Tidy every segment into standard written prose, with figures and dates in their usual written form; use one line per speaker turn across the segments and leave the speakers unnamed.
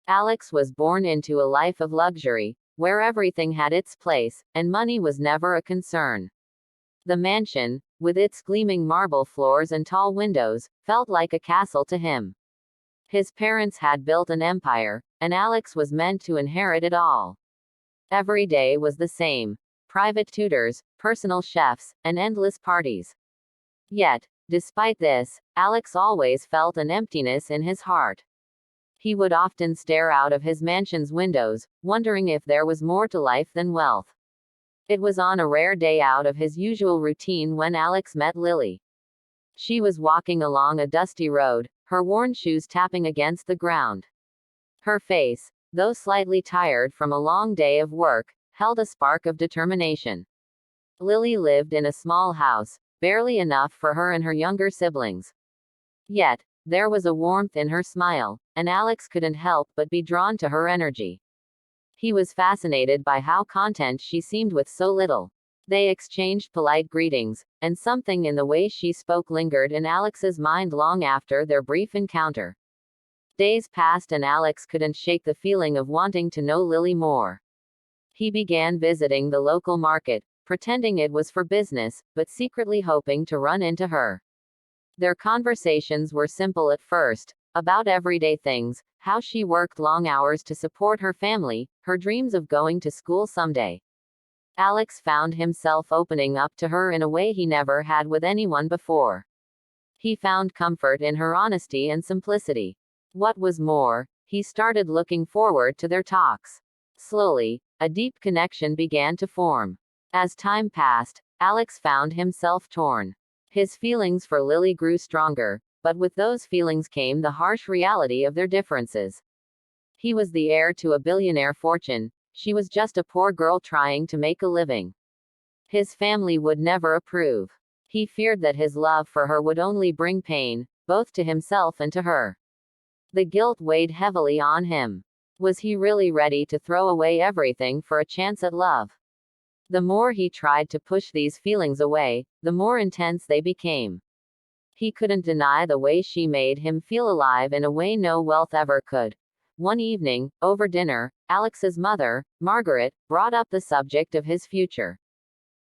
Alex was born into a life of luxury, where everything had its place, and money was never a concern. The mansion, with its gleaming marble floors and tall windows, felt like a castle to him. His parents had built an empire, and Alex was meant to inherit it all. Every day was the same: private tutors, personal chefs, and endless parties. Yet, despite this, Alex always felt an emptiness in his heart. He would often stare out of his mansion's windows, wondering if there was more to life than wealth. It was on a rare day out of his usual routine when Alex met Lily. She was walking along a dusty road, her worn shoes tapping against the ground. Her face, though slightly tired from a long day of work, held a spark of determination. Lily lived in a small house, barely enough for her and her younger siblings. Yet, there was a warmth in her smile, and Alex couldn't help but be drawn to her energy. He was fascinated by how content she seemed with so little. They exchanged polite greetings, and something in the way she spoke lingered in Alex's mind long after their brief encounter. Days passed and Alex couldn't shake the feeling of wanting to know Lily more. He began visiting the local market, pretending it was for business, but secretly hoping to run into her. Their conversations were simple at first, about everyday things: how she worked long hours to support her family, her dreams of going to school someday. Alex found himself opening up to her in a way he never had with anyone before. He found comfort in her honesty and simplicity. What was more, he started looking forward to their talks. Slowly, a deep connection began to form. As time passed, Alex found himself torn. His feelings for Lily grew stronger, but with those feelings came the harsh reality of their differences. He was the heir to a billionaire fortune, she was just a poor girl trying to make a living. His family would never approve. He feared that his love for her would only bring pain, both to himself and to her. The guilt weighed heavily on him. Was he really ready to throw away everything for a chance at love? The more he tried to push these feelings away, the more intense they became. He couldn't deny the way she made him feel alive in a way no wealth ever could. One evening, over dinner, Alex's mother, Margaret, brought up the subject of his future.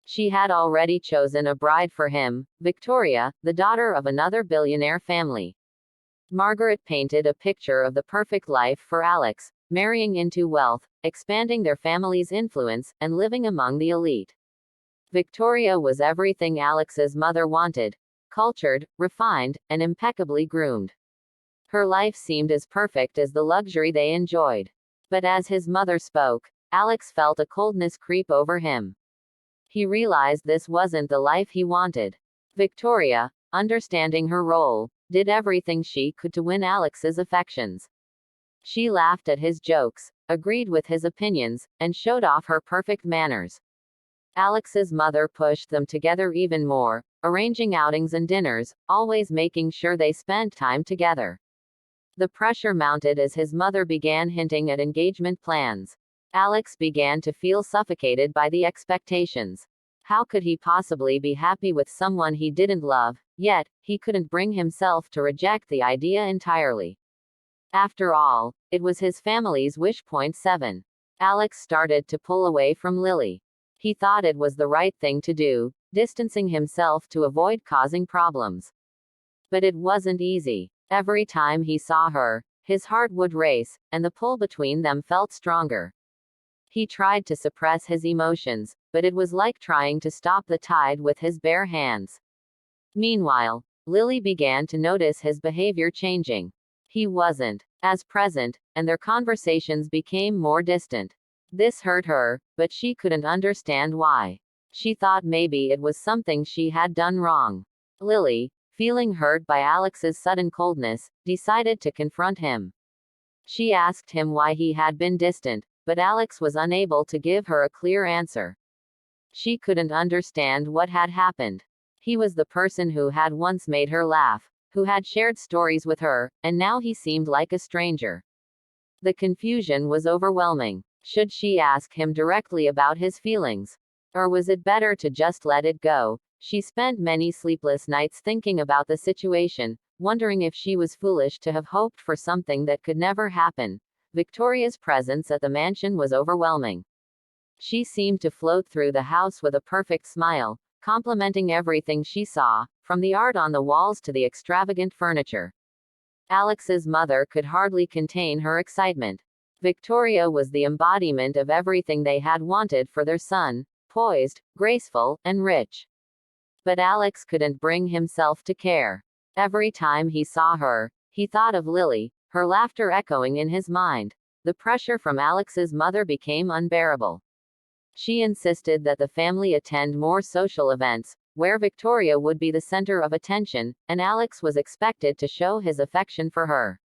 She had already chosen a bride for him, Victoria, the daughter of another billionaire family. Margaret painted a picture of the perfect life for Alex: marrying into wealth, expanding their family's influence, and living among the elite. Victoria was everything Alex's mother wanted: cultured, refined, and impeccably groomed. Her life seemed as perfect as the luxury they enjoyed. But as his mother spoke, Alex felt a coldness creep over him. He realized this wasn't the life he wanted. Victoria, understanding her role, did everything she could to win Alex's affections. She laughed at his jokes, agreed with his opinions, and showed off her perfect manners. Alex's mother pushed them together even more, arranging outings and dinners, always making sure they spent time together. The pressure mounted as his mother began hinting at engagement plans. Alex began to feel suffocated by the expectations. How could he possibly be happy with someone he didn't love? Yet, he couldn't bring himself to reject the idea entirely. After all, it was his family's wish. Point 7. Alex started to pull away from Lily. He thought it was the right thing to do, distancing himself to avoid causing problems. But it wasn't easy. Every time he saw her, his heart would race, and the pull between them felt stronger. He tried to suppress his emotions, but it was like trying to stop the tide with his bare hands. Meanwhile, Lily began to notice his behavior changing. He wasn't as present, and their conversations became more distant. This hurt her, but she couldn't understand why. She thought maybe it was something she had done wrong. Lily, feeling hurt by Alex's sudden coldness, decided to confront him. She asked him why he had been distant, but Alex was unable to give her a clear answer. She couldn't understand what had happened. He was the person who had once made her laugh, who had shared stories with her, and now he seemed like a stranger. The confusion was overwhelming. Should she ask him directly about his feelings? Or was it better to just let it go? She spent many sleepless nights thinking about the situation, wondering if she was foolish to have hoped for something that could never happen. Victoria's presence at the mansion was overwhelming. She seemed to float through the house with a perfect smile, complimenting everything she saw, from the art on the walls to the extravagant furniture. Alex's mother could hardly contain her excitement. Victoria was the embodiment of everything they had wanted for their son: poised, graceful, and rich. But Alex couldn't bring himself to care. Every time he saw her, he thought of Lily, her laughter echoing in his mind. The pressure from Alex's mother became unbearable. She insisted that the family attend more social events, where Victoria would be the center of attention, and Alex was expected to show his affection for her.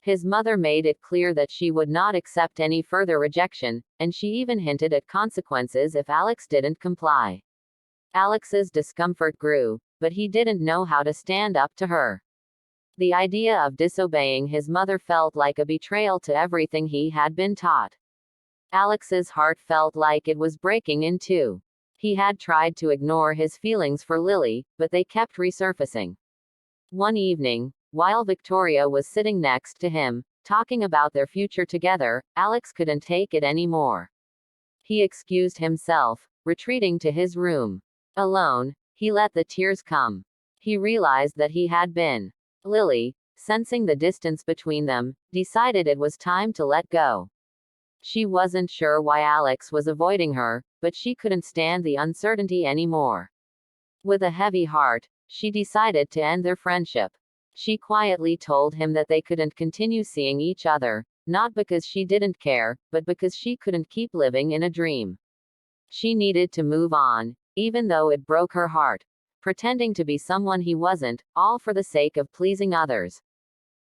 His mother made it clear that she would not accept any further rejection, and she even hinted at consequences if Alex didn't comply. Alex's discomfort grew, but he didn't know how to stand up to her. The idea of disobeying his mother felt like a betrayal to everything he had been taught. Alex's heart felt like it was breaking in two. He had tried to ignore his feelings for Lily, but they kept resurfacing. One evening, while Victoria was sitting next to him, talking about their future together, Alex couldn't take it anymore. He excused himself, retreating to his room. Alone, he let the tears come. He realized that he had been. Lily, sensing the distance between them, decided it was time to let go. She wasn't sure why Alex was avoiding her, but she couldn't stand the uncertainty anymore. With a heavy heart, she decided to end their friendship. She quietly told him that they couldn't continue seeing each other, not because she didn't care, but because she couldn't keep living in a dream. She needed to move on, even though it broke her heart, pretending to be someone he wasn't, all for the sake of pleasing others.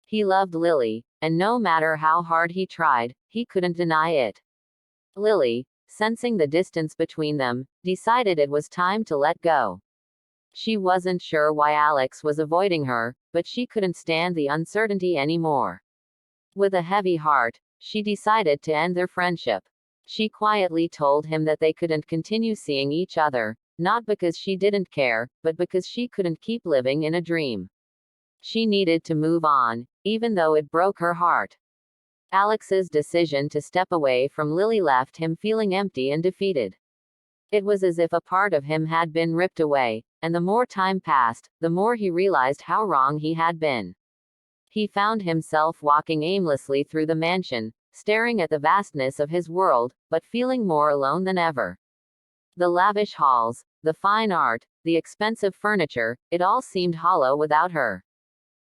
He loved Lily, and no matter how hard he tried, he couldn't deny it. Lily, sensing the distance between them, decided it was time to let go. She wasn't sure why Alex was avoiding her, but she couldn't stand the uncertainty anymore. With a heavy heart, she decided to end their friendship. She quietly told him that they couldn't continue seeing each other, not because she didn't care, but because she couldn't keep living in a dream. She needed to move on, even though it broke her heart. Alex's decision to step away from Lily left him feeling empty and defeated. It was as if a part of him had been ripped away, and the more time passed, the more he realized how wrong he had been. He found himself walking aimlessly through the mansion, staring at the vastness of his world, but feeling more alone than ever. The lavish halls, the fine art, the expensive furniture, it all seemed hollow without her.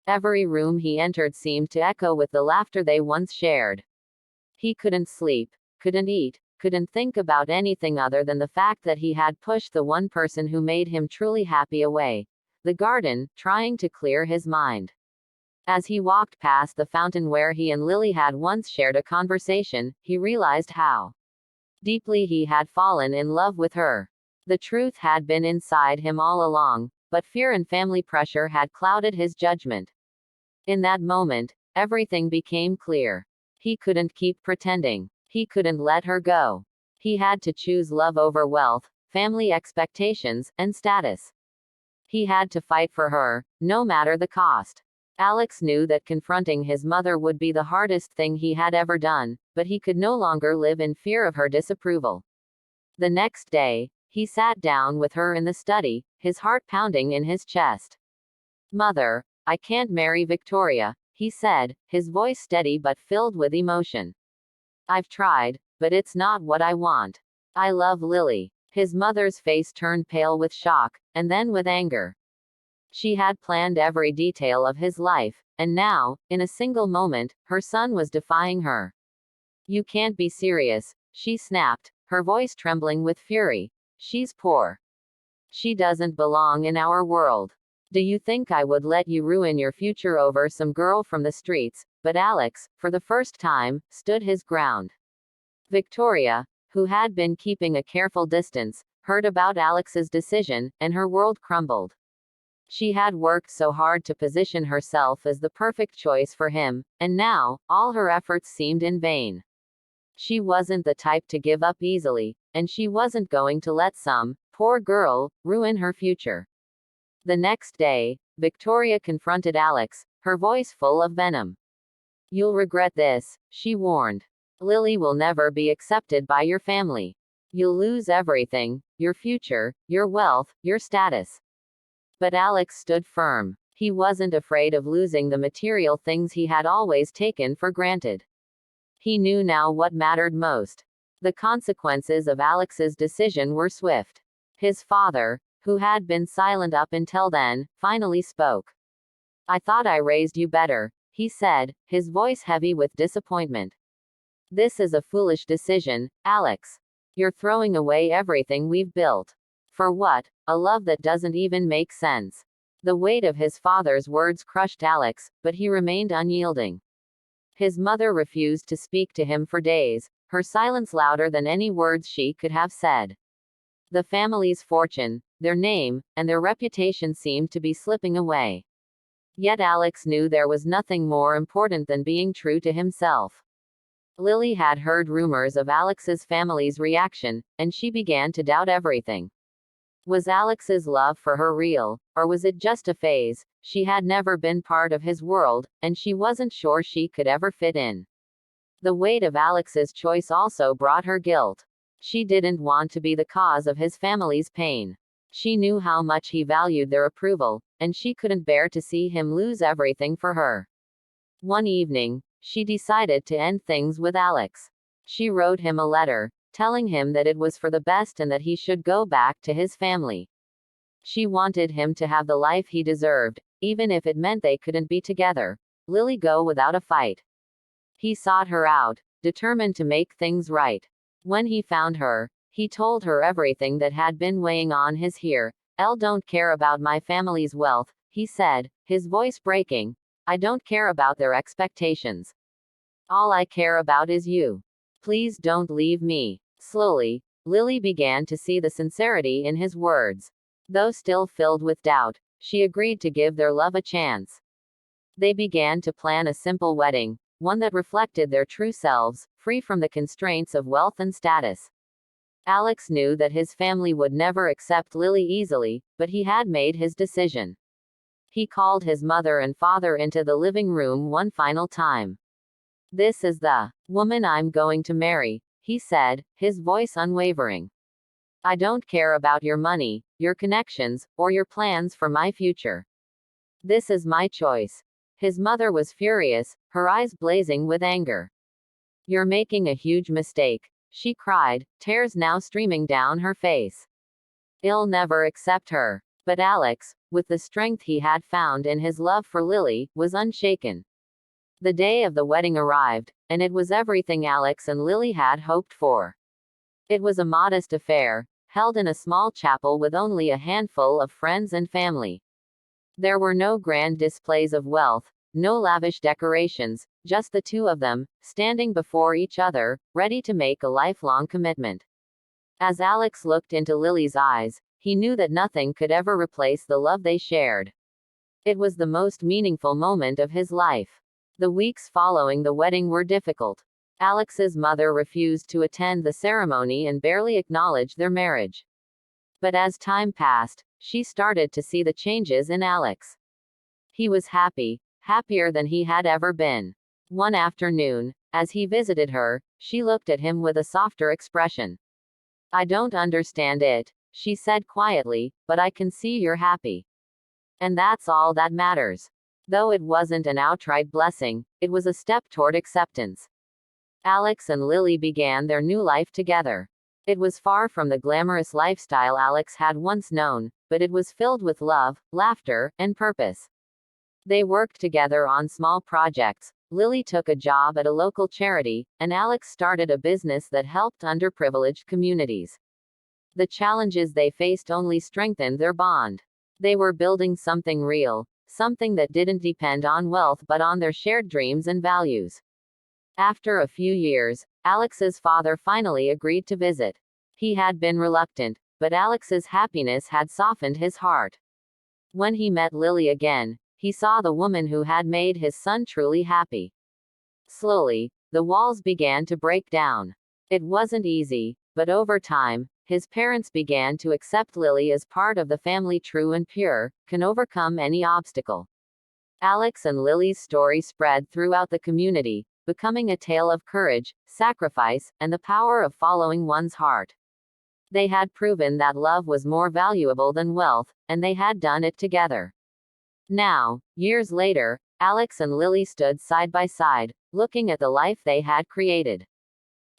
Every room he entered seemed to echo with the laughter they once shared. He couldn't sleep, couldn't eat, couldn't think about anything other than the fact that he had pushed the one person who made him truly happy away. The garden, trying to clear his mind. As he walked past the fountain where he and Lily had once shared a conversation, he realized how deeply he had fallen in love with her. The truth had been inside him all along, but fear and family pressure had clouded his judgment. In that moment, everything became clear. He couldn't keep pretending. He couldn't let her go. He had to choose love over wealth, family expectations, and status. He had to fight for her, no matter the cost. Alex knew that confronting his mother would be the hardest thing he had ever done, but he could no longer live in fear of her disapproval. The next day, he sat down with her in the study, his heart pounding in his chest. "Mother, I can't marry Victoria," he said, his voice steady but filled with emotion. "I've tried, but it's not what I want. I love Lily." His mother's face turned pale with shock, and then with anger. She had planned every detail of his life, and now, in a single moment, her son was defying her. "You can't be serious," she snapped, her voice trembling with fury. "She's poor. She doesn't belong in our world. Do you think I would let you ruin your future over some girl from the streets?" But Alex, for the first time, stood his ground. Victoria, who had been keeping a careful distance, heard about Alex's decision, and her world crumbled. She had worked so hard to position herself as the perfect choice for him, and now, all her efforts seemed in vain. She wasn't the type to give up easily, and she wasn't going to let some poor girl ruin her future. The next day, Victoria confronted Alex, her voice full of venom. You'll regret this, she warned. Lily will never be accepted by your family. You'll lose everything, your future, your wealth, your status. But Alex stood firm. He wasn't afraid of losing the material things he had always taken for granted. He knew now what mattered most. The consequences of Alex's decision were swift. His father, who had been silent up until then, finally spoke. I thought I raised you better, he said, his voice heavy with disappointment. This is a foolish decision, Alex. You're throwing away everything we've built. For what? A love that doesn't even make sense. The weight of his father's words crushed Alex, but he remained unyielding. His mother refused to speak to him for days, her silence louder than any words she could have said. The family's fortune, their name, and their reputation seemed to be slipping away. Yet Alex knew there was nothing more important than being true to himself. Lily had heard rumors of Alex's family's reaction, and she began to doubt everything. Was Alex's love for her real, or was it just a phase? She had never been part of his world, and she wasn't sure she could ever fit in. The weight of Alex's choice also brought her guilt. She didn't want to be the cause of his family's pain. She knew how much he valued their approval, and she couldn't bear to see him lose everything for her. One evening, she decided to end things with Alex. She wrote him a letter, telling him that it was for the best and that he should go back to his family. She wanted him to have the life he deserved, even if it meant they couldn't be together. Lily go without a fight. He sought her out, determined to make things right. When he found her, he told her everything that had been weighing on his heart. Don't care about my family's wealth, he said, his voice breaking. I don't care about their expectations. All I care about is you. Please don't leave me. Slowly, Lily began to see the sincerity in his words. Though still filled with doubt, she agreed to give their love a chance. They began to plan a simple wedding, one that reflected their true selves, free from the constraints of wealth and status. Alex knew that his family would never accept Lily easily, but he had made his decision. He called his mother and father into the living room one final time. This is the woman I'm going to marry, he said, his voice unwavering. I don't care about your money, your connections, or your plans for my future. This is my choice. His mother was furious, her eyes blazing with anger. You're making a huge mistake, she cried, tears now streaming down her face. I'll never accept her. But Alex, with the strength he had found in his love for Lily, was unshaken. The day of the wedding arrived, and it was everything Alex and Lily had hoped for. It was a modest affair, held in a small chapel with only a handful of friends and family. There were no grand displays of wealth, no lavish decorations, just the two of them, standing before each other, ready to make a lifelong commitment. As Alex looked into Lily's eyes, he knew that nothing could ever replace the love they shared. It was the most meaningful moment of his life. The weeks following the wedding were difficult. Alex's mother refused to attend the ceremony and barely acknowledged their marriage. But as time passed, she started to see the changes in Alex. He was happy, happier than he had ever been. One afternoon, as he visited her, she looked at him with a softer expression. I don't understand it, she said quietly, but I can see you're happy. And that's all that matters. Though it wasn't an outright blessing, it was a step toward acceptance. Alex and Lily began their new life together. It was far from the glamorous lifestyle Alex had once known, but it was filled with love, laughter, and purpose. They worked together on small projects. Lily took a job at a local charity, and Alex started a business that helped underprivileged communities. The challenges they faced only strengthened their bond. They were building something real, something that didn't depend on wealth but on their shared dreams and values. After a few years, Alex's father finally agreed to visit. He had been reluctant, but Alex's happiness had softened his heart. When he met Lily again, he saw the woman who had made his son truly happy. Slowly, the walls began to break down. It wasn't easy, but over time, his parents began to accept Lily as part of the family. True and pure, can overcome any obstacle. Alex and Lily's story spread throughout the community, becoming a tale of courage, sacrifice, and the power of following one's heart. They had proven that love was more valuable than wealth, and they had done it together. Now, years later, Alex and Lily stood side by side, looking at the life they had created.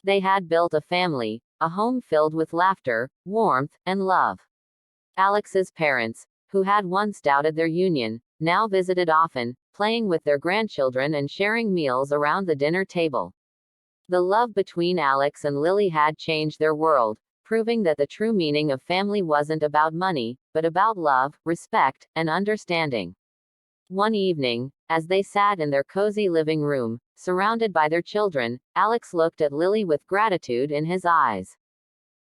They had built a family, a home filled with laughter, warmth, and love. Alex's parents, who had once doubted their union, now visited often, playing with their grandchildren and sharing meals around the dinner table. The love between Alex and Lily had changed their world, proving that the true meaning of family wasn't about money, but about love, respect, and understanding. One evening, as they sat in their cozy living room, surrounded by their children, Alex looked at Lily with gratitude in his eyes.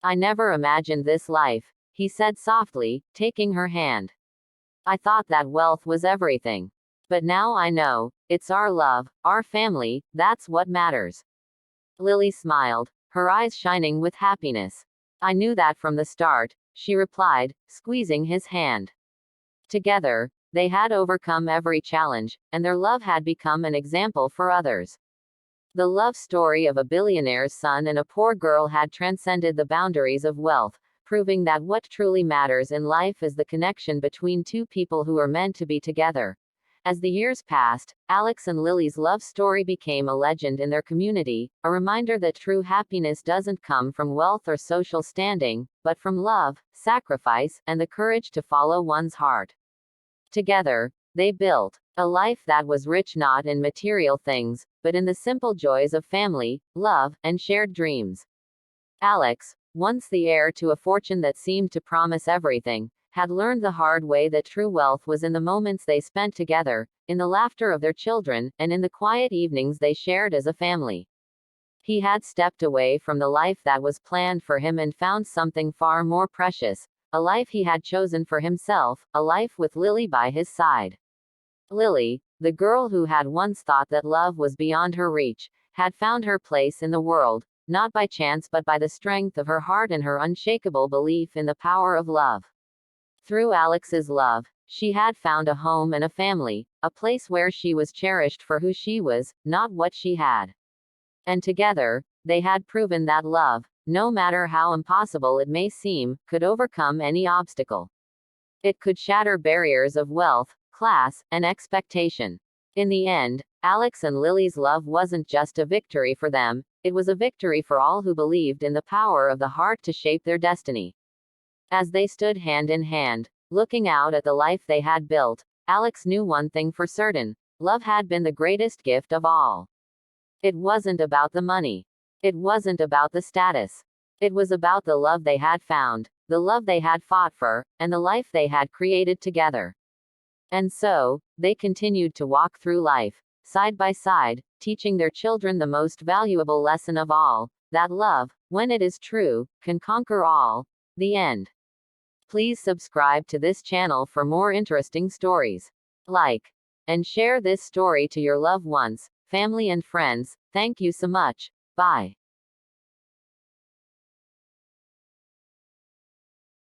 "I never imagined this life," he said softly, taking her hand. "I thought that wealth was everything. But now I know, it's our love, our family, that's what matters." Lily smiled, her eyes shining with happiness. "I knew that from the start," she replied, squeezing his hand. Together, they had overcome every challenge, and their love had become an example for others. The love story of a billionaire's son and a poor girl had transcended the boundaries of wealth, proving that what truly matters in life is the connection between two people who are meant to be together. As the years passed, Alex and Lily's love story became a legend in their community, a reminder that true happiness doesn't come from wealth or social standing, but from love, sacrifice, and the courage to follow one's heart. Together, they built a life that was rich not in material things, but in the simple joys of family, love, and shared dreams. Alex, once the heir to a fortune that seemed to promise everything, had learned the hard way that true wealth was in the moments they spent together, in the laughter of their children, and in the quiet evenings they shared as a family. He had stepped away from the life that was planned for him and found something far more precious, a life he had chosen for himself, a life with Lily by his side. Lily, the girl who had once thought that love was beyond her reach, had found her place in the world, not by chance but by the strength of her heart and her unshakable belief in the power of love. Through Alex's love, she had found a home and a family, a place where she was cherished for who she was, not what she had. And together, they had proven that love, no matter how impossible it may seem, could overcome any obstacle. It could shatter barriers of wealth, class, and expectation. In the end, Alex and Lily's love wasn't just a victory for them, it was a victory for all who believed in the power of the heart to shape their destiny. As they stood hand in hand, looking out at the life they had built, Alex knew one thing for certain: love had been the greatest gift of all. It wasn't about the money. It wasn't about the status. It was about the love they had found, the love they had fought for, and the life they had created together. And so, they continued to walk through life, side by side, teaching their children the most valuable lesson of all, that love, when it is true, can conquer all. The end. Please subscribe to this channel for more interesting stories. Like and share this story to your loved ones, family and friends. Thank you so much. Bye.